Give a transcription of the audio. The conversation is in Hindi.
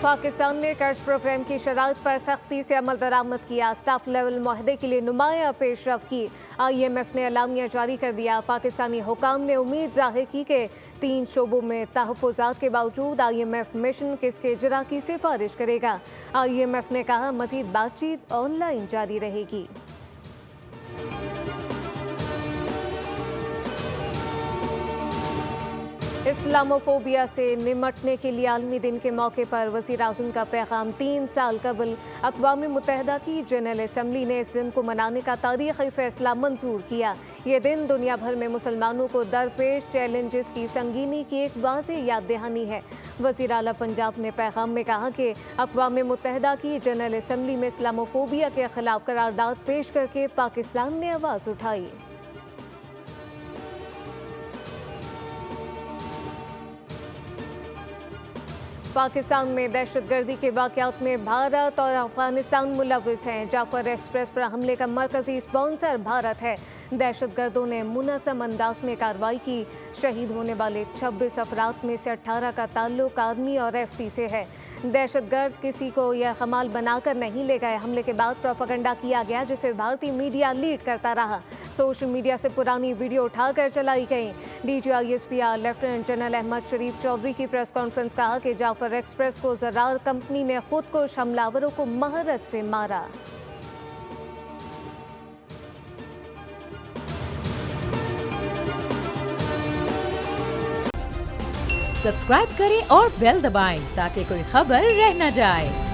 पाकिस्तान ने कर्ज प्रोग्राम की शराइत पर सख्ती से अमल दरामद किया। स्टाफ लेवल मुआहदे के लिए नुमाया पेशरफ की। IMF ने एलामिया जारी कर दिया। पाकिस्तानी हुकाम ने उम्मीद जाहिर की कि 3 शोबों में तहफ़्फ़ुज़ात के बावजूद IMF मिशन किसके इजरा की सिफारिश करेगा। IMF ने कहा मज़ीद बातचीत ऑनलाइन जारी रहेगी। इस्लामोफोबिया से निमटने के लिए आलमी दिन के मौके पर वज़ीर-ए-आज़म का पैगाम। 3 साल कबल अक़वाम मुत्तहिदा की जनरल असम्बली ने इस दिन को मनाने का तारीख़ी फ़ैसला मंजूर किया। ये दिन दुनिया भर में मुसलमानों को दरपेश चैलेंजेस की संगीनी की एक वाज़ेह याद दहानी है। वज़ीर आला पंजाब ने पैगाम में कहा कि अक़वाम मुत्तहिदा की जनरल असम्बली में इस्लामोफोबिया के ख़िलाफ़ करारदाद पेश करके पाकिस्तान ने आवाज़ उठाई। पाकिस्तान में दहशतगर्दी के वाक़यात में भारत और अफगानिस्तान मुलव्विस हैं। जाफर एक्सप्रेस पर हमले का मरकज़ी स्पॉन्सर भारत है। दहशतगर्दों ने मुनज़्ज़म अंदाज में कार्रवाई की। शहीद होने वाले 26 अफराद में से 18 का ताल्लुक आर्मी और FC से है। दहशतगर्द किसी को यह कमाल बनाकर नहीं ले गए। हमले के बाद प्रोपेगेंडा किया गया जिसे भारतीय मीडिया लीड करता रहा। सोशल मीडिया से पुरानी वीडियो उठाकर चलाई गई। DGISPR लेफ्टिनेंट जनरल अहमद शरीफ चौधरी की प्रेस कॉन्फ्रेंस कहा कि जाफर एक्सप्रेस को ज़रार कंपनी ने खुद को हमलावरों को महारत से मारा। सब्सक्राइब करें और बेल दबाएं ताकि कोई खबर रह न जाए।